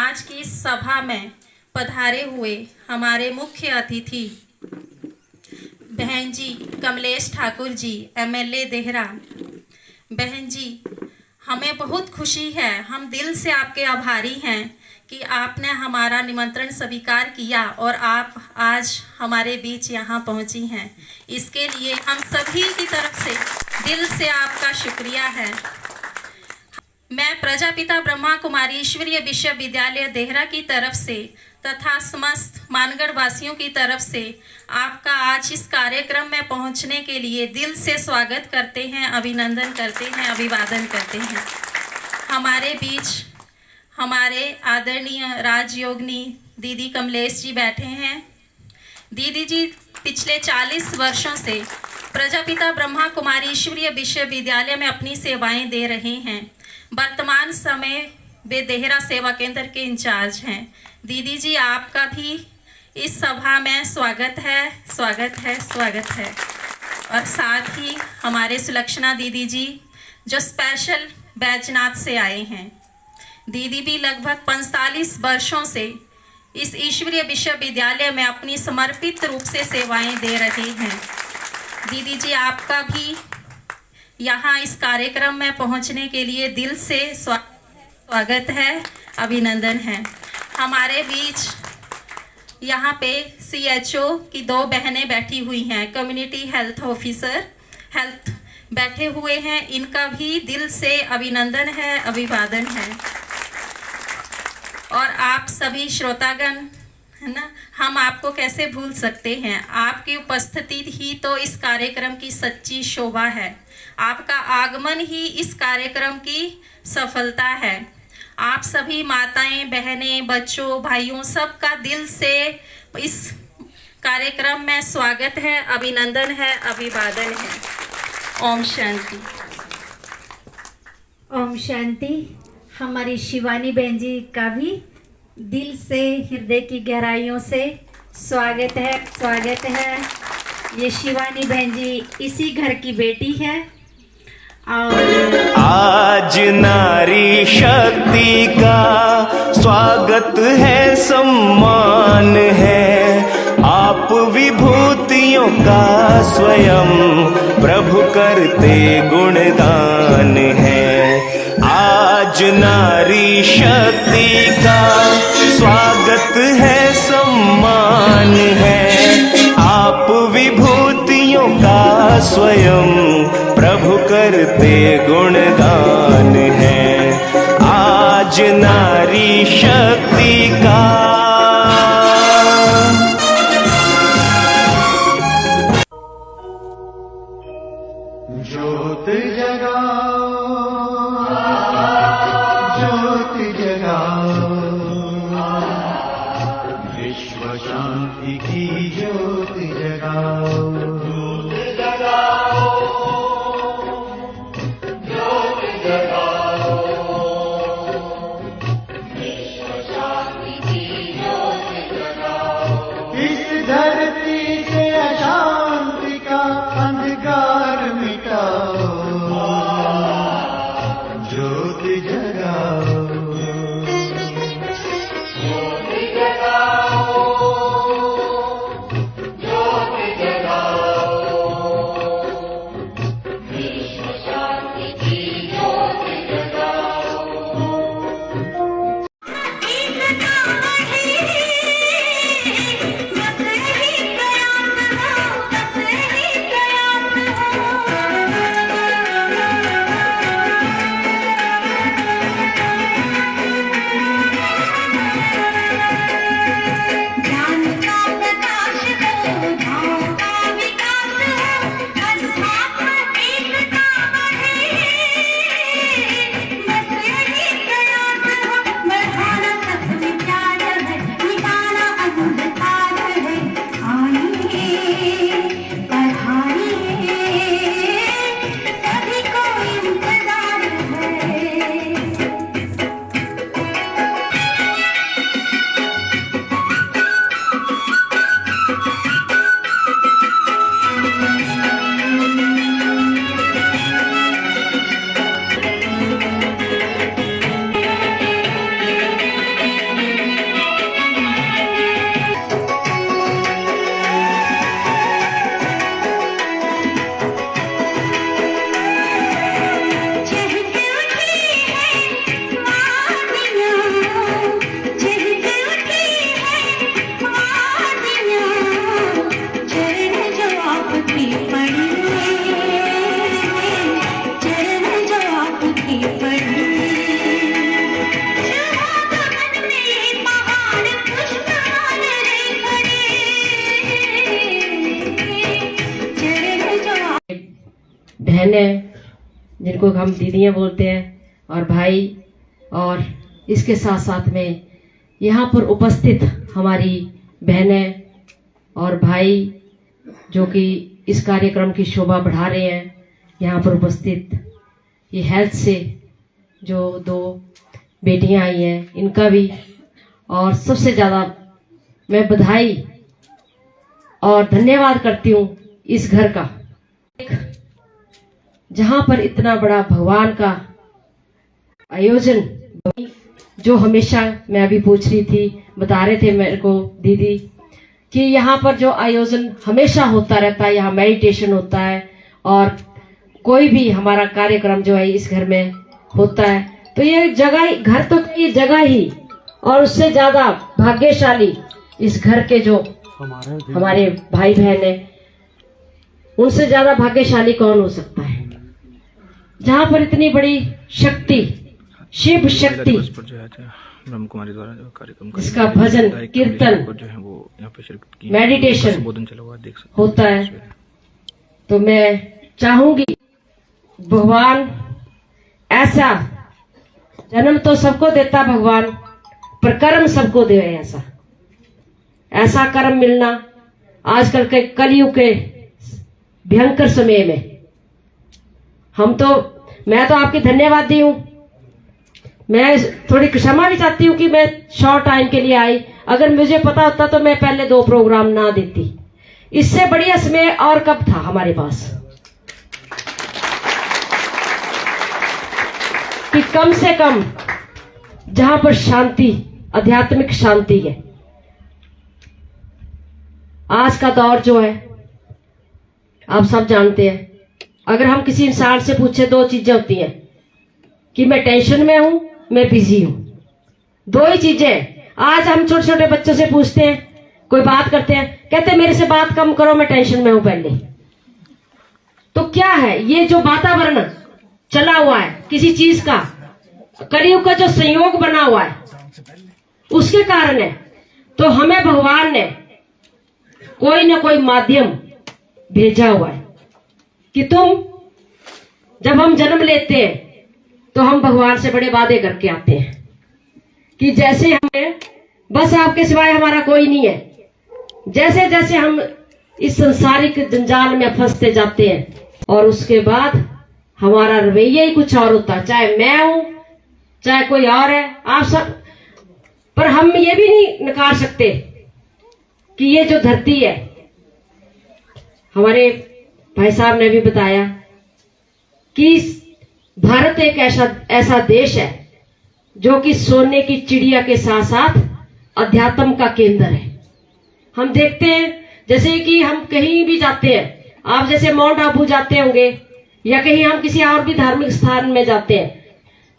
आज की इस सभा में पधारे हुए हमारे मुख्य अतिथि बहन जी कमलेश ठाकुर जी, एमएलए देहरा। बहन जी, हमें बहुत खुशी है, हम दिल से आपके आभारी हैं कि आपने हमारा निमंत्रण स्वीकार किया और आप आज हमारे बीच यहाँ पहुँची हैं। इसके लिए हम सभी की तरफ से दिल से आपका शुक्रिया है। मैं प्रजापिता ब्रह्मा कुमारी ईश्वरीय विश्वविद्यालय देहरा की तरफ से तथा समस्त मानगढ़ वासियों की तरफ से आपका आज इस कार्यक्रम में पहुंचने के लिए दिल से स्वागत करते हैं, अभिनंदन करते हैं, अभिवादन करते हैं। हमारे बीच हमारे आदरणीय राजयोगिनी दीदी कमलेश जी बैठे हैं। दीदी जी पिछले 40 वर्षों से प्रजापिता ब्रह्मा कुमारी ईश्वरीय विश्वविद्यालय में अपनी सेवाएं दे रहे हैं। वर्तमान समय वे देहरा सेवा केंद्र के इंचार्ज हैं। दीदी जी, आपका भी इस सभा में स्वागत है, स्वागत है, स्वागत है। और साथ ही हमारे सुलक्षणा दीदी जी जो स्पेशल बैजनाथ से आए हैं। दीदी भी लगभग 45 वर्षों से इस ईश्वरीय विश्वविद्यालय में अपनी समर्पित रूप से सेवाएं दे रही हैं। दीदी जी, आपका भी यहाँ इस कार्यक्रम में पहुँचने के लिए दिल से स्वागत है, अभिनंदन है। हमारे बीच यहाँ पे CHO की 2 बहनें बैठी हुई हैं, कम्युनिटी हेल्थ ऑफिसर हेल्थ बैठे हुए हैं, इनका भी दिल से अभिनंदन है, अभिवादन है। और आप सभी श्रोतागण, है ना, हम आपको कैसे भूल सकते हैं। आपकी उपस्थिति ही तो इस कार्यक्रम की सच्ची शोभा है। आपका आगमन ही इस कार्यक्रम की सफलता है। आप सभी माताएं, बहनें, बच्चों, भाइयों सबका दिल से इस कार्यक्रम में स्वागत है, अभिनंदन है, अभिवादन है। ओम शांति। ओम शांति। हमारी शिवानी बहन जी का भी दिल से, हृदय की गहराइयों से स्वागत है, स्वागत है। ये शिवानी बहन जी इसी घर की बेटी है। और आज नारी शक्ति का स्वागत है, सम्मान है। आप विभूतियों का स्वयं प्रभु करते गुणगान है। आज नारी शक्ति का स्वागत है, सम्मान है। आप विभूतियों का स्वयं प्रभु करते गुणगान है। आज नारी शक्ति का ज्योत जगाओ, ज्योत जगाओ, विश्व शांति की ज्योत जगाओ। धरती से अशांति का अंधकार मिटाओ, ज्योति जगाओ, ज्योति जगाओ, ज्योति जगाओ। बहनें जिनको हम दीदियाँ बोलते हैं और भाई, और इसके साथ साथ में यहाँ पर उपस्थित हमारी बहनें और भाई जो कि इस कार्यक्रम की शोभा बढ़ा रहे हैं, यहाँ पर उपस्थित ये हेल्थ से जो 2 बेटियां आई हैं इनका भी, और सबसे ज़्यादा मैं बधाई और धन्यवाद करती हूँ इस घर का, जहाँ पर इतना बड़ा भगवान का आयोजन, जो हमेशा मैं अभी पूछ रही थी, बता रहे थे मेरे को दीदी कि यहाँ पर जो आयोजन हमेशा होता रहता है, यहाँ मेडिटेशन होता है और कोई भी हमारा कार्यक्रम जो है इस घर में होता है, तो ये जगह, घर तो ये जगह ही, और उससे ज्यादा भाग्यशाली इस घर के जो हमारे भाई बहन है, उनसे ज्यादा भाग्यशाली कौन हो सकता है, जहाँ पर इतनी बड़ी शक्ति, शिव शक्ति, ब्रह्म कुमारी द्वारा जो कार्यक्रम जिसका भजन कीर्तन जो है वो यहाँ पे मेडिटेशन संबोधन चला हुआ देख सकते होता है। तो मैं चाहूंगी भगवान ऐसा, जन्म तो सबको देता भगवान, पर कर्म सबको दे, ऐसा कर्म मिलना आजकल के कलयुग के भयंकर समय में। मैं तो आपकी धन्यवाद दी हूँ, मैं थोड़ी क्षमा भी चाहती हूँ कि मैं शॉर्ट टाइम के लिए आई, अगर मुझे पता होता तो मैं पहले 2 प्रोग्राम ना देती, इससे बढ़िया समय और कब था हमारे पास कि कम से कम जहां पर शांति, आध्यात्मिक शांति है। आज का दौर जो है आप सब जानते हैं, अगर हम किसी इंसान से पूछे 2 चीजें होती हैं कि मैं टेंशन में हूं, मैं बिजी हूं, 2 ही चीजें। आज हम छोटे छोटे बच्चों से पूछते हैं, कोई बात करते हैं, कहते हैं मेरे से बात कम करो, मैं टेंशन में हूं पहले। तो क्या है ये जो वातावरण चला हुआ है किसी चीज का, कलयुग का जो संयोग बना हुआ है, उसके कारण है। तो हमें भगवान ने कोई ना कोई माध्यम भेजा हुआ है कि जब हम जन्म लेते हैं तो हम भगवान से बड़े वादे करके आते हैं कि जैसे हमें बस आपके सिवाय हमारा कोई नहीं है, जैसे जैसे हम इस संसारिक जंजाल में फंसते जाते हैं और उसके बाद हमारा रवैया ही कुछ और होता है, चाहे मैं हूं चाहे कोई और है, आप सब। पर हम ये भी नहीं नकार सकते कि ये जो धरती है, हमारे भाई साहब ने भी बताया कि भारत एक ऐसा देश है जो कि सोने की चिड़िया के साथ साथ अध्यात्म का केंद्र है। हम देखते हैं जैसे कि हम कहीं भी जाते हैं, आप जैसे माउंट आबू जाते होंगे या कहीं हम किसी और भी धार्मिक स्थान में जाते हैं,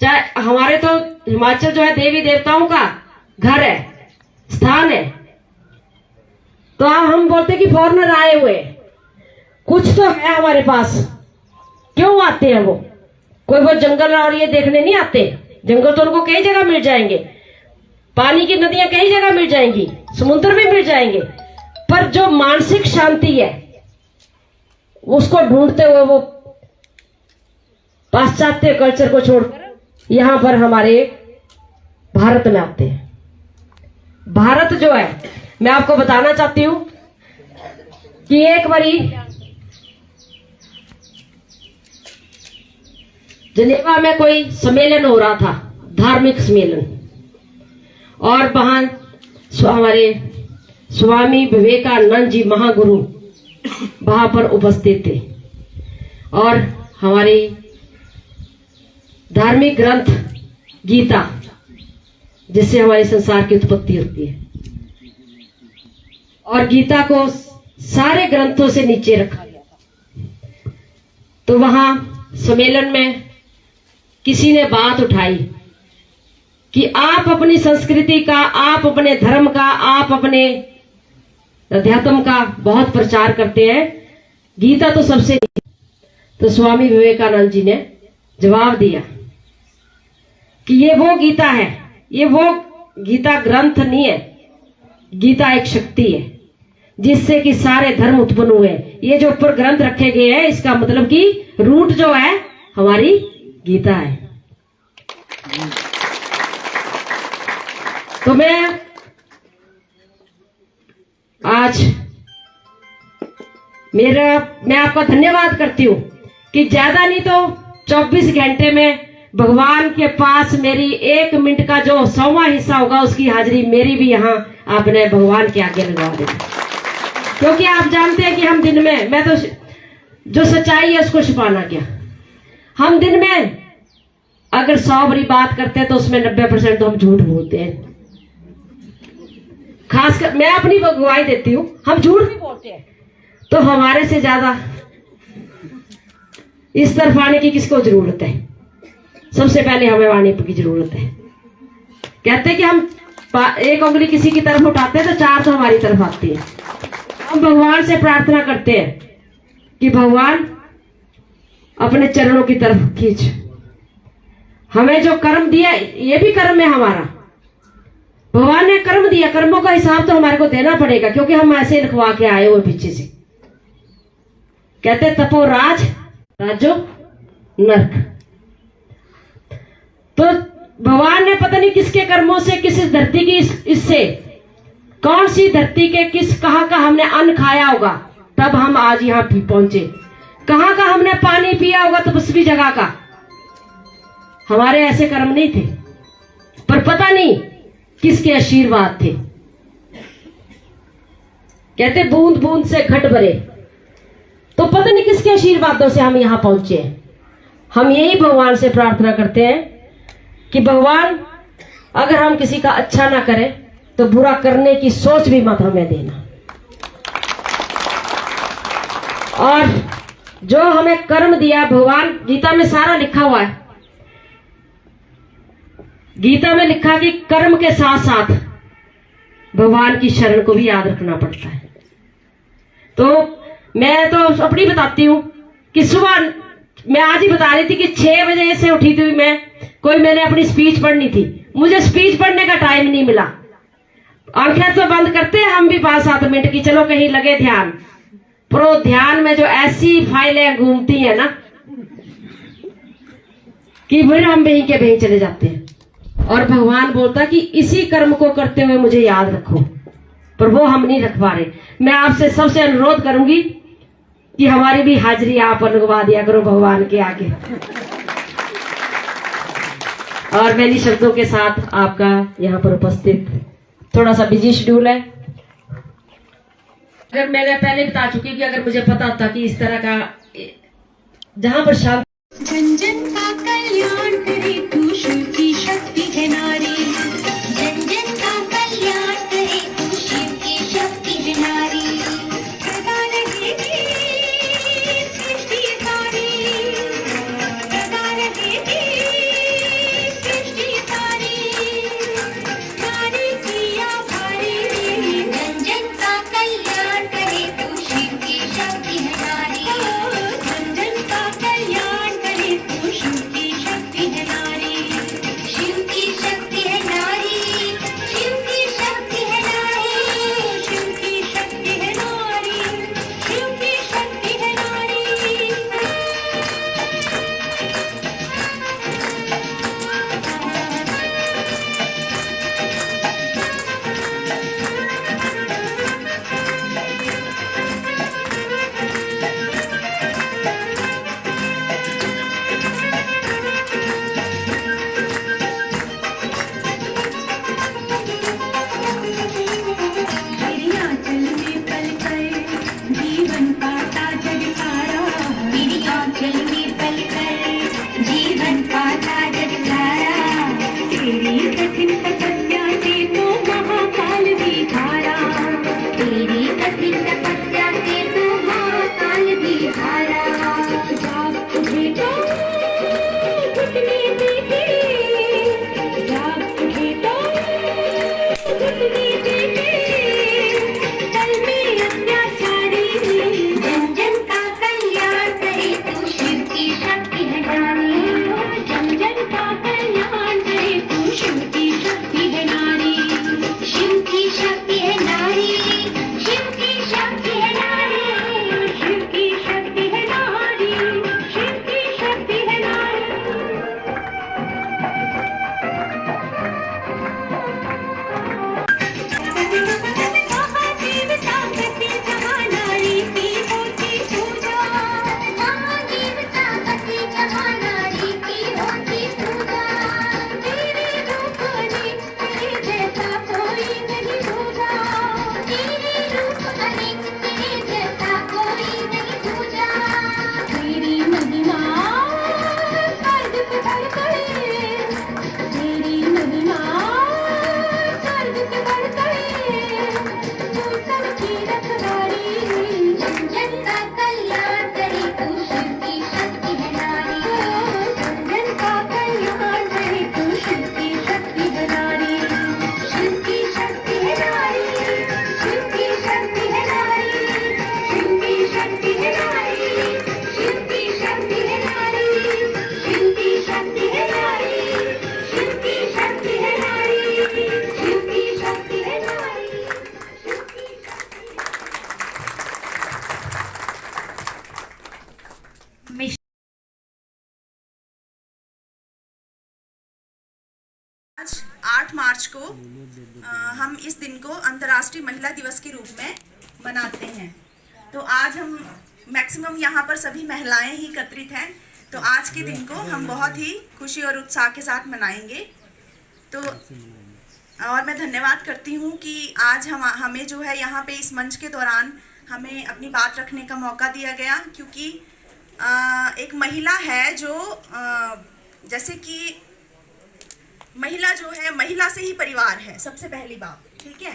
चाहे हमारे तो हिमाचल जो है देवी देवताओं का घर है, स्थान है, तो हम बोलते कि फॉरेनर आए हुए, कुछ तो है हमारे पास। क्यों आते हैं वो? कोई वो जंगल और ये देखने नहीं आते, जंगल तो उनको कई जगह मिल जाएंगे, पानी की नदियां कई जगह मिल जाएंगी, समुद्र भी मिल जाएंगे, पर जो मानसिक शांति है उसको ढूंढते हुए वो पाश्चात्य कल्चर को छोड़कर यहां पर हमारे भारत में आते हैं। भारत जो है, मैं आपको बताना चाहती हूं कि एक बारी जनेवा में कोई सम्मेलन हो रहा था, धार्मिक सम्मेलन, और वहां हमारे स्वामी विवेकानंद जी महागुरु वहां पर उपस्थित थे, और हमारी धार्मिक ग्रंथ गीता, जिससे हमारे संसार की उत्पत्ति होती है, और गीता को सारे ग्रंथों से नीचे रखा गया। तो वहां सम्मेलन में किसी ने बात उठाई कि आप अपनी संस्कृति का, आप अपने धर्म का, आप अपने अध्यात्म का बहुत प्रचार करते हैं, गीता तो सबसे नहीं। तो स्वामी विवेकानंद जी ने जवाब दिया कि ये वो गीता है, ये वो गीता ग्रंथ नहीं है, गीता एक शक्ति है जिससे कि सारे धर्म उत्पन्न हुए। ये जो ऊपर ग्रंथ रखे गए हैं, इसका मतलब कि रूट जो है हमारी गीता है। तो मैं आज मैं आपका धन्यवाद करती हूँ कि ज्यादा नहीं तो 24 घंटे में भगवान के पास मेरी 1 मिनट का जो 100वां हिस्सा होगा, उसकी हाजिरी मेरी भी यहाँ आपने भगवान के आगे लगवा दी। क्योंकि आप जानते हैं कि हम दिन में, मैं तो जो सच्चाई है उसको छुपाना क्या, हम दिन में अगर 100 बारी बात करते हैं तो उसमें 90% तो हम झूठ बोलते हैं। खासकर मैं अपनी गवाही देती हूँ, हम झूठ भी बोलते हैं। तो हमारे से ज्यादा इस तरफ आने की किसको जरूरत है? सबसे पहले हमें वाणी की जरूरत है। कहते हैं कि हम एक उंगली किसी की तरफ उठाते हैं तो 4 तो हमारी तरफ आती है। हम भगवान से प्रार्थना करते हैं कि भगवान अपने चरणों की तरफ खींच, हमें जो कर्म दिया ये भी कर्म है हमारा। भगवान ने कर्म दिया, कर्मों का हिसाब तो हमारे को देना पड़ेगा, क्योंकि हम ऐसे लिखवा के आए हुए पीछे से। कहते तपो राज राजो नरक। तो भगवान ने पता नहीं किसके कर्मों से, किस धरती की इससे कौन सी धरती के किस कहां का हमने अन्न खाया होगा, तब हम आज यहाँ पहुंचे। कहां का हमने पानी पिया होगा, तपस्वी जगह का। हमारे ऐसे कर्म नहीं थे, पर पता नहीं किसके आशीर्वाद थे। कहते बूंद बूंद से घट भरे, तो पता नहीं किसके आशीर्वादों से हम यहां पहुंचे। हम यही भगवान से प्रार्थना करते हैं कि भगवान अगर हम किसी का अच्छा ना करें तो बुरा करने की सोच भी मत हमें देना। और जो हमें कर्म दिया भगवान, गीता में सारा लिखा हुआ है। गीता में लिखा कि कर्म के साथ साथ भगवान की शरण को भी याद रखना पड़ता है। तो मैं तो अपनी बताती हूँ कि सुबह मैं आज ही बता रही थी कि 6 बजे से उठी थी मैंने अपनी स्पीच पढ़नी थी। मुझे स्पीच पढ़ने का टाइम नहीं मिला। आंखें तो बंद करते हैं हम भी 5-7 मिनट की, चलो कहीं लगे ध्यान, पर वो ध्यान में जो ऐसी फाइलें घूमती है ना कि फिर हम वहीं के वहीं चले जाते हैं। और भगवान बोलता कि इसी कर्म को करते हुए मुझे याद रखो, पर वो हम नहीं रख पा रहे। मैं आपसे सबसे अनुरोध करूंगी कि हमारी भी हाजिरी आप लगवा दिया करो भगवान के आगे। और मैंने शब्दों के साथ आपका यहाँ पर उपस्थित, थोड़ा सा बिजी शेड्यूल है। अगर मैंने पहले बता चुकी कि अगर मुझे पता होता कि इस तरह का जहां पर शांति, जन जन का कल्याण करे तू शिव की शक्ति है नारी। जन जन का कल्याण करे तू शिव की शक्ति है नारी। प्रदान देवी सृष्टि सारी, प्रदान देवी सृष्टि सारी, नारी की आभारी। जन जन का कल्याण करे तू शिव की शक्ति है नारी। जन जन का कल्याण करे तू शिव की शक्ति है नारी। शिव की शक्ति है नारी। मार्च को हम इस दिन को अंतर्राष्ट्रीय महिला दिवस के रूप में मनाते हैं। तो आज हम मैक्सिमम यहाँ पर सभी महिलाएं ही एकत्रित हैं, तो आज के दिन को हम बहुत ही खुशी और उत्साह के साथ मनाएंगे। तो और मैं धन्यवाद करती हूँ कि आज हमें जो है यहाँ पे इस मंच के दौरान हमें अपनी बात रखने का मौका दिया गया, क्योंकि एक महिला है जो जैसे कि महिला जो है, महिला से ही परिवार है, सबसे पहली बात, ठीक है।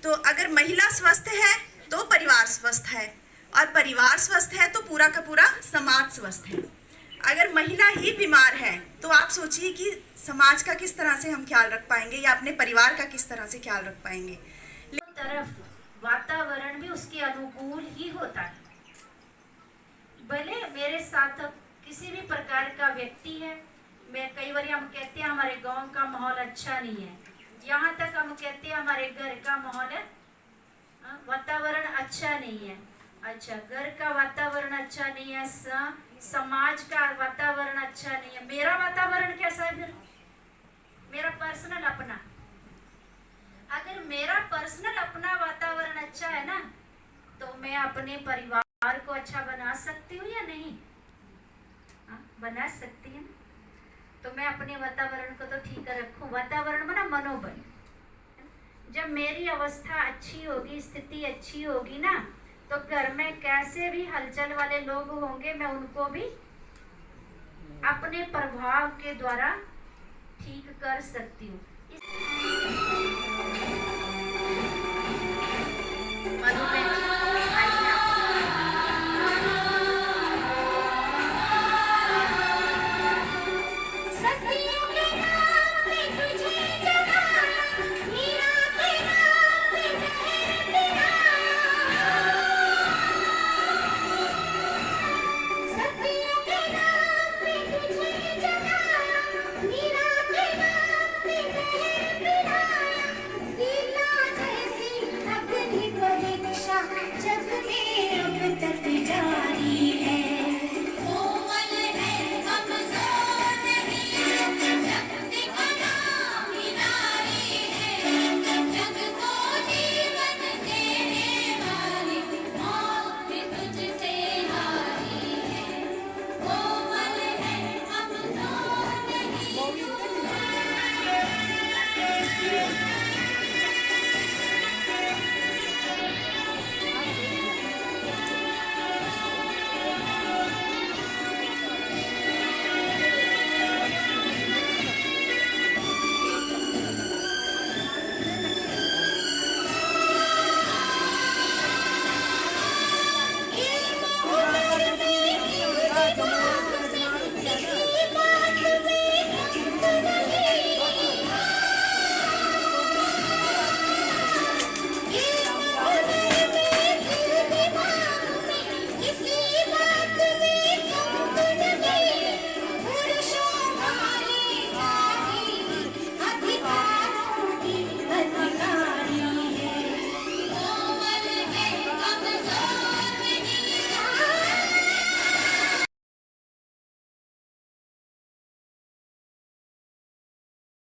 तो अगर महिला स्वस्थ है तो परिवार स्वस्थ है, और परिवार स्वस्थ है तो पूरा का पूरा समाज स्वस्थ है। अगर महिला ही बीमार है तो आप सोचिए कि समाज का किस तरह से हम ख्याल रख पाएंगे या अपने परिवार का किस तरह से ख्याल रख पाएंगे। तरफ वातावरण भी उसके अनुकूल ही होता है। भले मेरे साथ किसी भी प्रकार का व्यक्ति है, मैं कई बार हम कहते हैं हमारे गांव का माहौल अच्छा नहीं है, यहाँ तक हम कहते हैं हमारे घर का माहौल वातावरण अच्छा नहीं है। अच्छा, घर का वातावरण अच्छा नहीं है, समाज का वातावरण अच्छा नहीं है, मेरा वातावरण कैसा है फिर? मेरा पर्सनल अपना, अगर मेरा पर्सनल अपना वातावरण अच्छा है ना, तो मैं अपने परिवार को अच्छा बना सकती हूँ या नहीं? बना सकती है। तो मैं अपने वातावरण को तो ठीक रखूं। वातावरण बना मनोबल। जब मेरी अवस्था अच्छी होगी, स्थिति अच्छी होगी ना, तो घर में कैसे भी हलचल वाले लोग होंगे, मैं उनको भी अपने प्रभाव के द्वारा ठीक कर सकती हूँ।